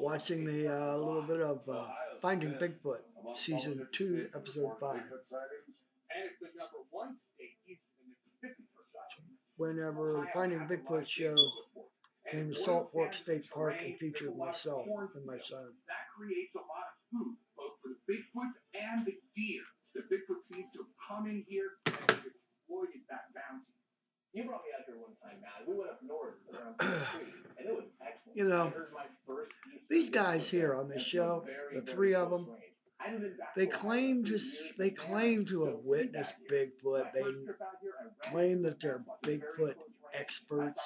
Watching the little bit of Finding Bigfoot, season 2, episode 5. Whenever Finding Bigfoot show came to Salt Fork State Park and featured myself and my son. You know, these guys here on this show, the three of them, they claim to have witnessed Bigfoot. They claim that they're Bigfoot experts,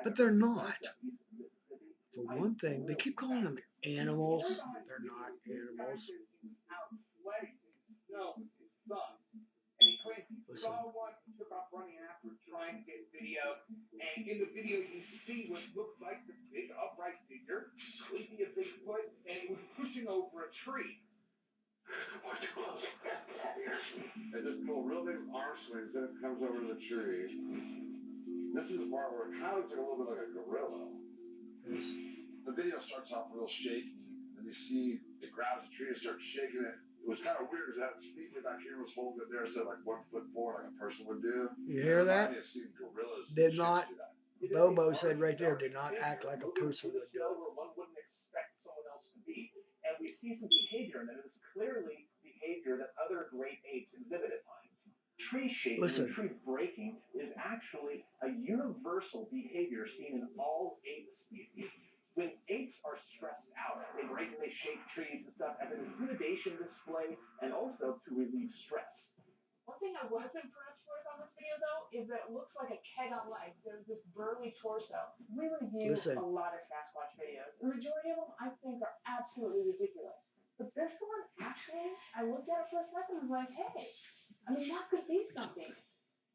but they're not. For one thing, they keep calling them animals. They're not animals. Listen. It just go real big arm swings, then it comes over to the tree. This is the part where it kind of looks like a little bit like a gorilla. Yes. The video starts off real shaky, and you see it grabs the tree and starts shaking it. It was kind of weird because that speaker back here was holding it there instead of like 1 foot forward like a person would do. You hear that? Gorillas did not. Bobo said right there, did not act like a person would do it. And we see some behavior, and that is clearly behavior that other great apes exhibit at times. Tree shaking and tree breaking is actually a universal behavior seen in all ape species. When apes are stressed out, they break and they shake trees and stuff as an intimidation display and also to relieve stress. One thing I was impressed with on this video, though, is that it looks like a keg on legs. There's this burly torso. We review a lot of Sasquatch videos. The majority of them, I think, are absolutely ridiculous. But this one, actually, I looked at it for a second and was like, hey, I mean, that could be something.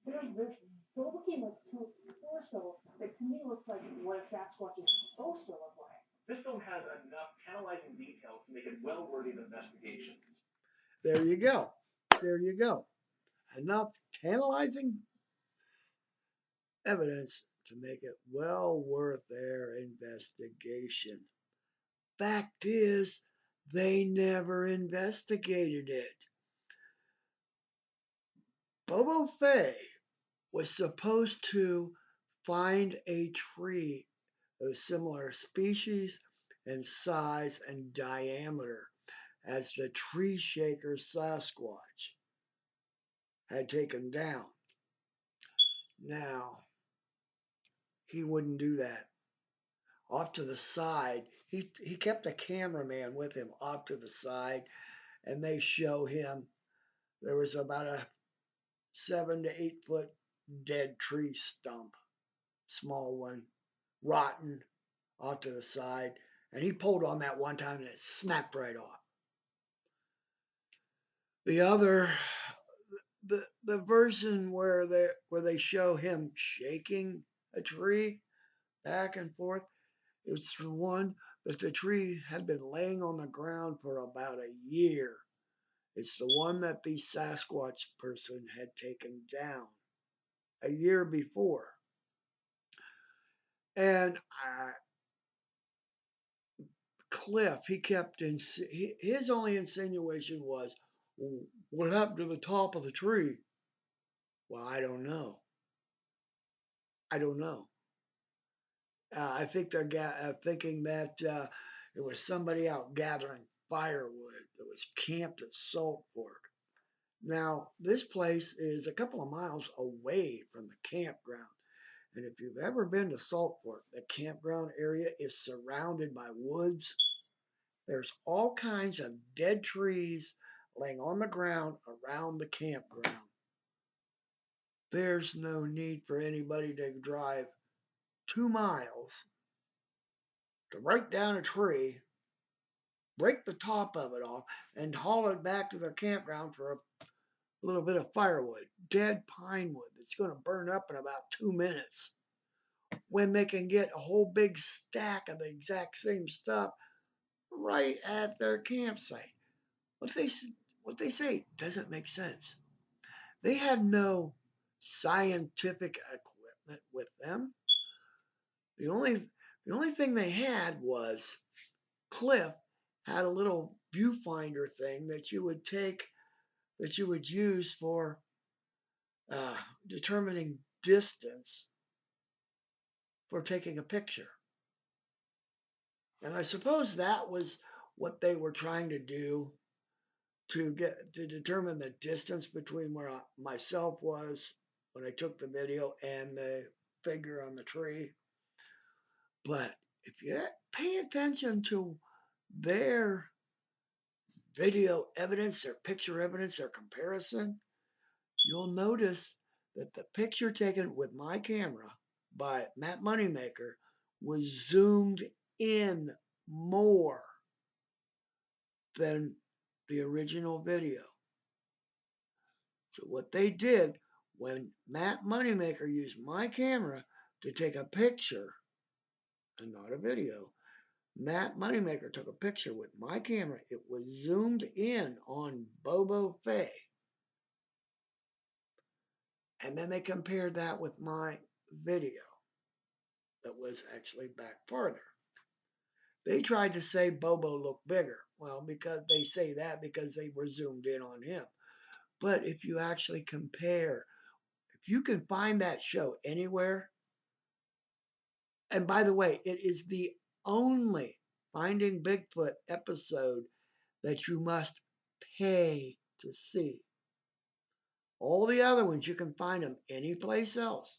There's this bulky torso that to me looks like what a Sasquatch is supposed to look like. This film has enough tantalizing details to make it well worthy of investigation. There you go. There you go. Enough tantalizing evidence to make it well worth their investigation. Fact is, they never investigated it. Bobo Fay was supposed to find a tree of similar species and size and diameter as the tree shaker Sasquatch had taken down. Now, he wouldn't do that. Off to the side, he kept a cameraman with him off to the side, and they show him there was about a 7 to 8 foot dead tree stump, small one, rotten, off to the side, and he pulled on that one time and it snapped right off. The other, the version where they show him shaking a tree back and forth, it's the one that the tree had been laying on the ground for about a year. It's the one that the Sasquatch person had taken down a year before. And Cliff, his only insinuation was, what happened to the top of the tree? Well, I don't know. I think they're thinking that it was somebody out gathering firewood that was camped at Salt Fork. Now, this place is a couple of miles away from the campground. And if you've ever been to Salt Fork, the campground area is surrounded by woods. There's all kinds of dead trees laying on the ground around the campground. There's no need for anybody to drive 2 miles to break down a tree, break the top of it off, and haul it back to their campground for a little bit of firewood, dead pine wood that's going to burn up in about 2 minutes, when they can get a whole big stack of the exact same stuff right at their campsite. what they say doesn't make sense. They had no scientific equipment with them. The only the only thing they had was Cliff had a little viewfinder thing that you would use for determining distance for taking a picture. And I suppose that was what they were trying to do to determine the distance between where myself was when I took the video and the figure on the tree. But if you pay attention to their video evidence, their picture evidence, their comparison, you'll notice that the picture taken with my camera by Matt Moneymaker was zoomed in more than the original video. So what they did when Matt Moneymaker used my camera to take a picture and not a video, Matt Moneymaker took a picture with my camera. It was zoomed in on Bobo Fay. And then they compared that with my video that was actually back farther. They tried to say Bobo looked bigger. Well, because they say that because they were zoomed in on him. But if you actually compare, if you can find that show anywhere, and by the way, it is the only Finding Bigfoot episode that you must pay to see. All the other ones, you can find them anyplace else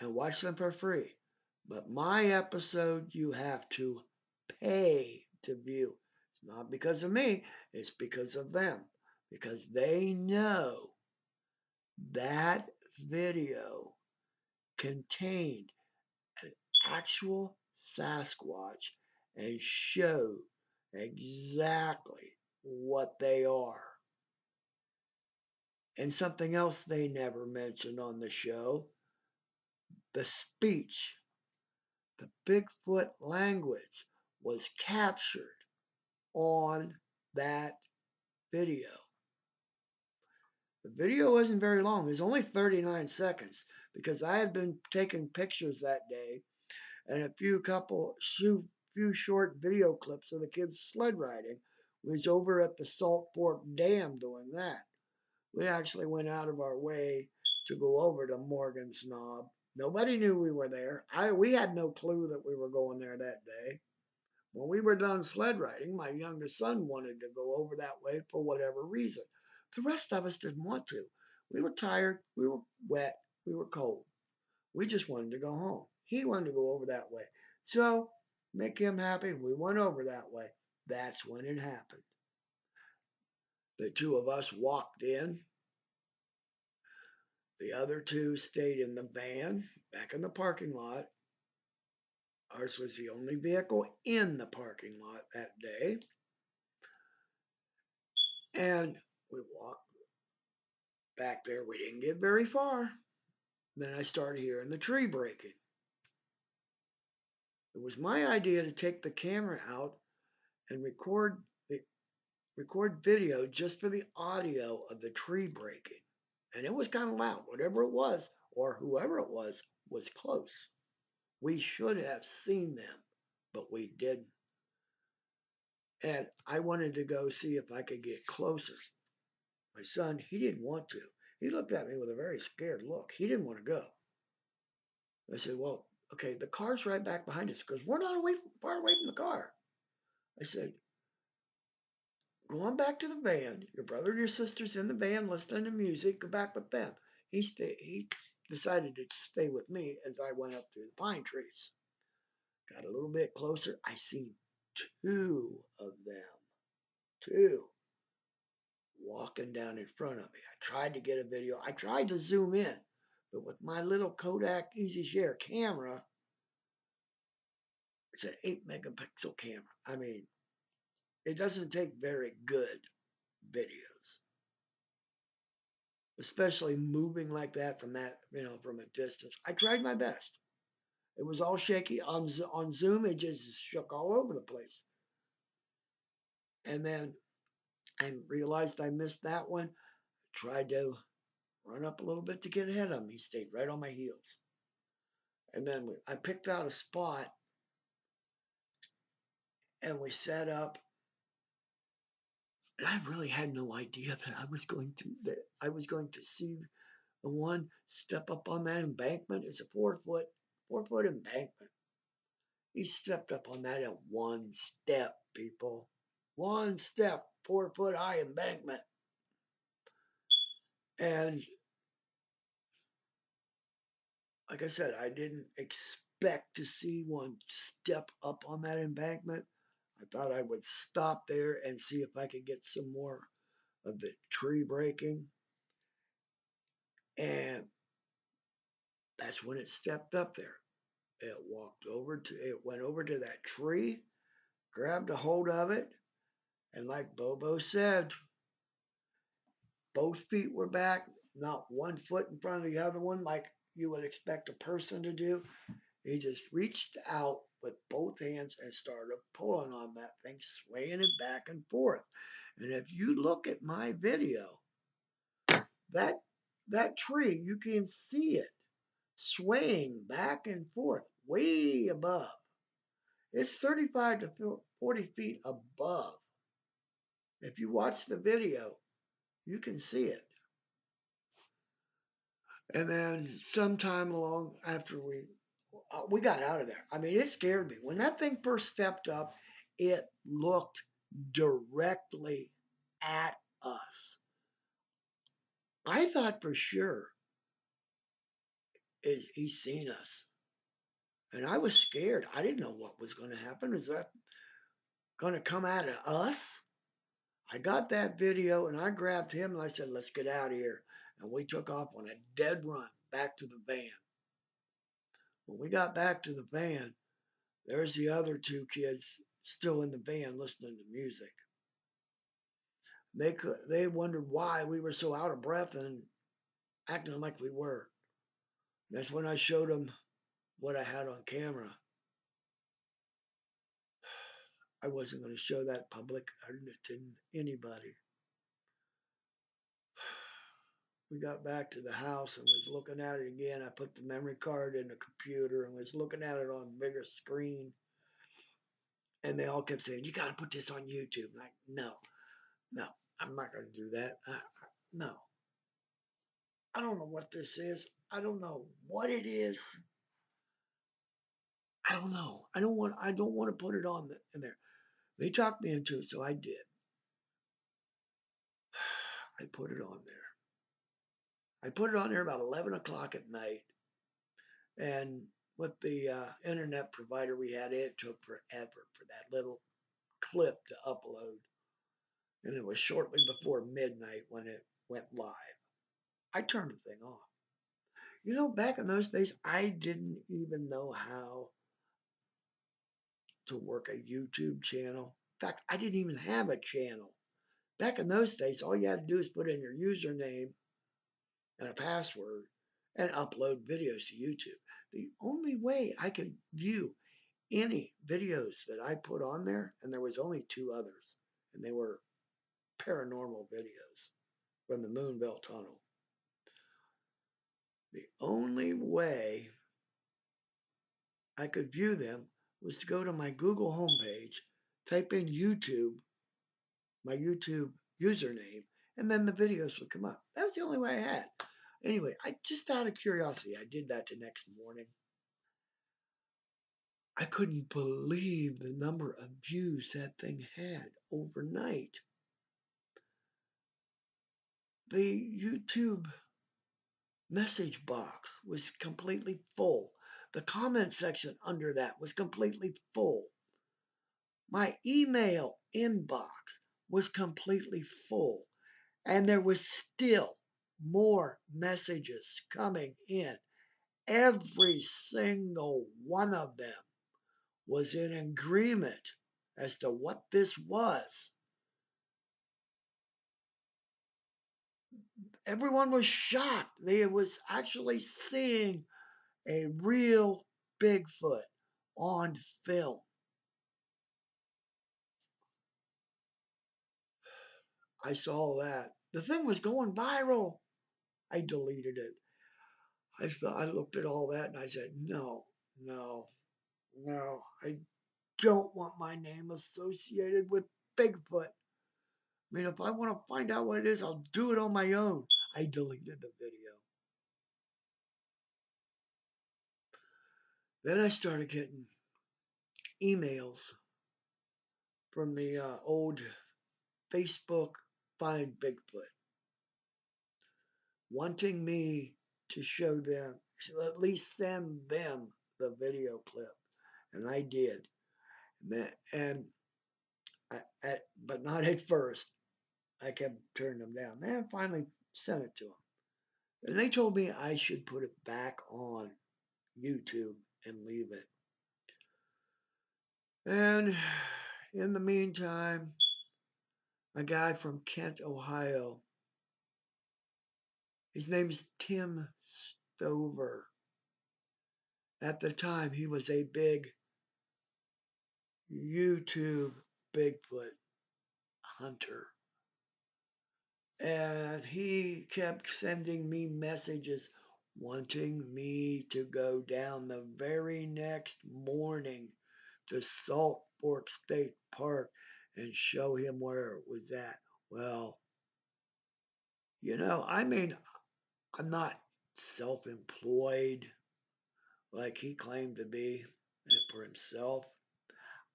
and watch them for free. But my episode, you have to pay to view. It's not because of me, it's because of them. Because they know that video contained an actual Sasquatch and showed exactly what they are. And something else they never mentioned on the show, the speech, the Bigfoot language was captured on that video. The video wasn't very long. It was only 39 seconds because I had been taking pictures that day and a few short video clips of the kids sled riding. We was over at the Salt Fork Dam doing that. We actually went out of our way to go over to Morgan's Knob. Nobody knew we were there. We had no clue that we were going there that day. When we were done sled riding, my youngest son wanted to go over that way for whatever reason. The rest of us didn't want to. We were tired, we were wet, we were cold. We just wanted to go home. He wanted to go over that way. So, make him happy, we went over that way. That's when it happened. The two of us walked in. The other two stayed in the van back in the parking lot. Ours was the only vehicle in the parking lot that day. And we walked back there. We didn't get very far. Then I started hearing the tree breaking. It was my idea to take the camera out and record video just for the audio of the tree breaking. And it was kind of loud. Whatever it was, or whoever it was close. We should have seen them, but we didn't. And I wanted to go see if I could get closer. My son, he didn't want to. He looked at me with a very scared look. He didn't want to go. I said, well, okay, the car's right back behind us. He goes, we're not far away from the car. I said, go on back to the van. Your brother and your sister's in the van listening to music. Go back with them. He decided to stay with me as I went up through the pine trees. Got a little bit closer. I seen two of them. Two. Walking down in front of me. I tried to get a video. I tried to zoom in. But with my little Kodak Easy Share camera, it's an 8 megapixel camera. I mean, it doesn't take very good videos, especially moving like that from from a distance. I tried my best. It was all shaky on Zoom. It just shook all over the place. And then I realized I missed that one. Tried to run up a little bit to get ahead of him. He stayed right on my heels. And then I picked out a spot and we set up. And I really had no idea that I was going to see the one step up on that embankment. It's a 4 foot embankment. He stepped up on that in one step, people. One step, 4 foot high embankment. And like I said, I didn't expect to see one step up on that embankment. I thought I would stop there and see if I could get some more of the tree breaking. And that's when it stepped up there. It went over to that tree, grabbed a hold of it, and like Bobo said, both feet were back, not 1 foot in front of the other one like you would expect a person to do. He just reached out with both hands and started pulling on that thing, swaying it back and forth. And if you look at my video, that tree, you can see it swaying back and forth way above. It's 35 to 40 feet above. If you watch the video, you can see it. And then sometime along after we got out of there. I mean, it scared me. When that thing first stepped up, it looked directly at us. I thought for sure he's seen us. And I was scared. I didn't know what was going to happen. Is that going to come out of us? I got that video and I grabbed him and I said, let's get out of here. And we took off on a dead run back to the van. When we got back to the van, there's the other two kids still in the van listening to music. They wondered why we were so out of breath and acting like we were. That's when I showed them what I had on camera. I wasn't going to show that public to anybody. We got back to the house and was looking at it again. I put the memory card in the computer and was looking at it on a bigger screen. And they all kept saying, you got to put this on YouTube. I'm like, no, I'm not going to do that. No. I don't know what this is. I don't know what it is. I don't know. I don't want to put it on in there. They talked me into it, so I did. I put it on there. I put it on there about 11 o'clock at night. And with the internet provider we had, it took forever for that little clip to upload. And it was shortly before midnight when it went live. I turned the thing off. You know, back in those days, I didn't even know how to work a YouTube channel. In fact, I didn't even have a channel. Back in those days, all you had to do is put in your username and a password and upload videos to YouTube. The only way I could view any videos that I put on there, and there was only 2 others, and they were paranormal videos from the Moonville Tunnel. The only way I could view them was to go to my Google homepage, type in YouTube, my YouTube username, and then the videos would come up. That was the only way I had. Anyway, I just out of curiosity, I did that the next morning. I couldn't believe the number of views that thing had overnight. The YouTube message box was completely full. The comment section under that was completely full. My email inbox was completely full. And there was still more messages coming in. Every single one of them was in agreement as to what this was. Everyone was shocked. They was actually seeing a real Bigfoot on film. I saw that. The thing was going viral. I deleted it. I looked at all that and I said, no, no, no. I don't want my name associated with Bigfoot. I mean, if I want to find out what it is, I'll do it on my own. I deleted the video. Then I started getting emails from the old Facebook Find Bigfoot, wanting me to show them, at least send them the video clip. And I did. And but not at first. I kept turning them down. Then I finally sent it to them. And they told me I should put it back on YouTube and leave it. And in the meantime, a guy from Kent, Ohio, his name is Tim Stover. At the time, he was a big YouTube Bigfoot hunter. And he kept sending me messages wanting me to go down the very next morning to Salt Fork State Park and show him where it was at. Well, I mean, I'm not self employed like he claimed to be for himself.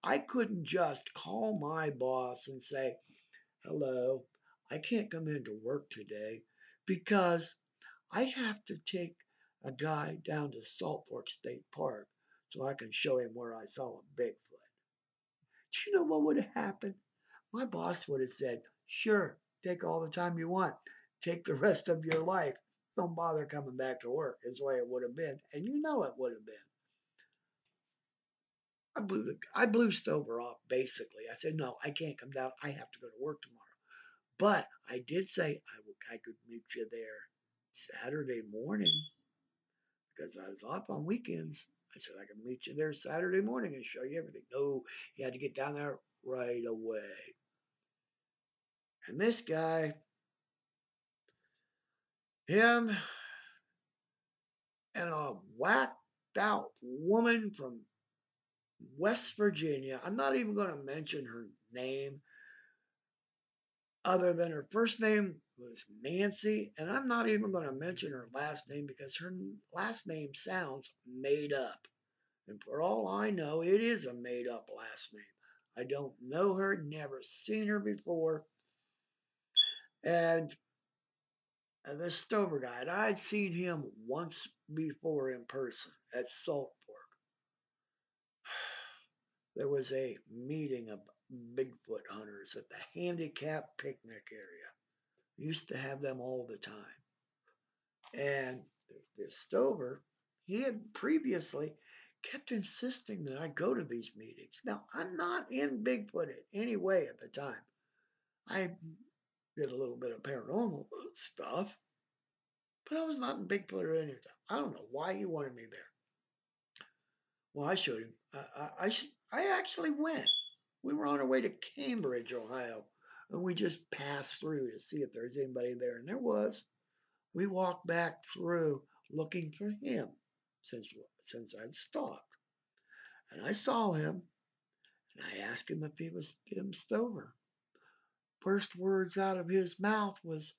I couldn't just call my boss and say, hello, I can't come into work today because I have to take a guy down to Salt Fork State Park so I can show him where I saw a Bigfoot. Do you know what would have happened? My boss would have said, sure, take all the time you want. Take the rest of your life. Don't bother coming back to work, is the way it would have been. And you know it would have been. I blew Stover off, basically. I said, no, I can't come down. I have to go to work tomorrow. But I did say I could meet you there Saturday morning because I was off on weekends. I said, I can meet you there Saturday morning and show you everything. No, you had to get down there right away. And this guy, him and a whacked out woman from West Virginia, I'm not even going to mention her name other than her first name was Nancy, and I'm not even going to mention her last name because her last name sounds made up. And for all I know, it is a made up last name. I don't know her, never seen her before. And the Stover guy, I'd seen him once before in person at Salt Fork. There was a meeting of Bigfoot hunters at the handicap picnic area. Used to have them all the time. And this Stover, he had previously kept insisting that I go to these meetings. Now, I'm not in Bigfoot in any way at the time. I did a little bit of paranormal stuff, but I was not in Bigfoot at any time. I don't know why he wanted me there. Well, I showed him. I actually went. We were on our way to Cambridge, Ohio, and we just passed through to see if there was anybody there, and there was. We walked back through looking for him since I'd stopped. And I saw him, and I asked him if he was Tim Stover. First words out of his mouth was,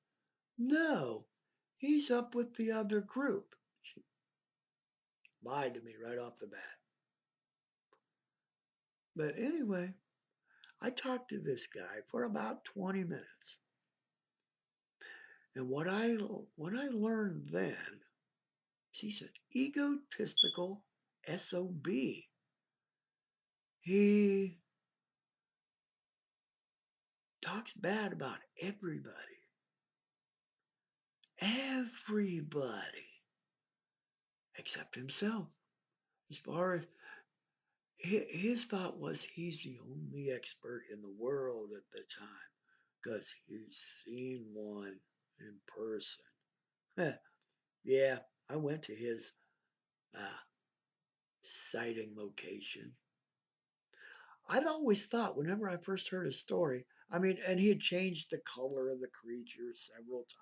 no, he's up with the other group. She lied to me right off the bat. But anyway, I talked to this guy for about 20 minutes. And what I learned then, he's an egotistical SOB. He talks bad about everybody. Everybody except himself. As far as his thought was, he's the only expert in the world at the time because he's seen one in person. Yeah, I went to his sighting location. I'd always thought, whenever I first heard his story, I mean, and he had changed the color of the creature several times.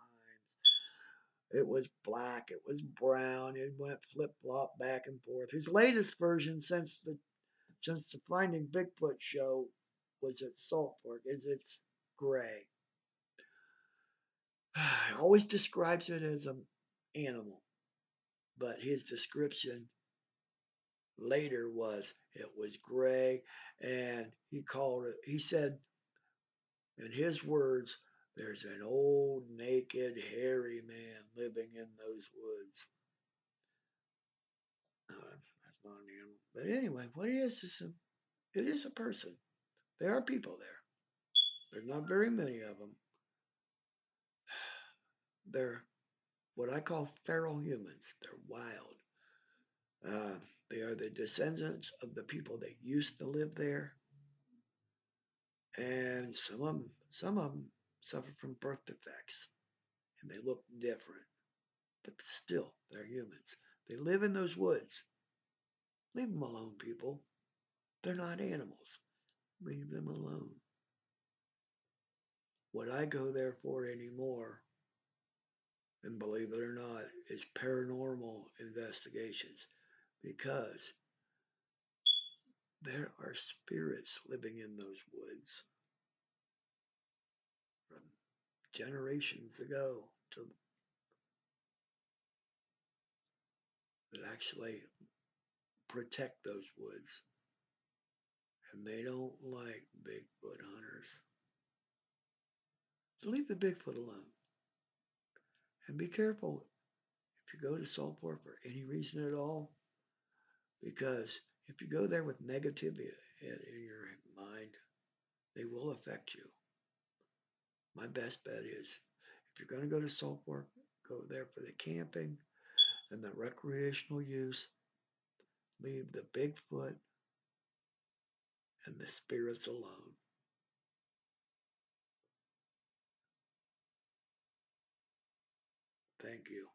It was black, it was brown, it went flip flop back and forth. His latest version since the Finding Bigfoot show was at Salt Fork is it's gray. He always describes it as an animal, but his description later was it was gray, and he said in his words, there's an old, naked, hairy man living in those woods. That's not an animal. But anyway, what it is a person. There are people there. There's not very many of them. They're what I call feral humans. They're wild. Uh, they are the descendants of the people that used to live there, and some of them suffer from birth defects, and they look different. But still, they're humans. They live in those woods. Leave them alone, people. They're not animals. Leave them alone. What I go there for anymore, and believe it or not, is paranormal investigations because there are spirits living in those woods from generations ago that actually protect those woods. And they don't like Bigfoot hunters. So leave the Bigfoot alone. And be careful if you go to Salt Fork for any reason at all, because if you go there with negativity in your mind, they will affect you. My best bet is if you're going to go to Salt Fork, go there for the camping and the recreational use. Leave the Bigfoot and the spirits alone. Thank you.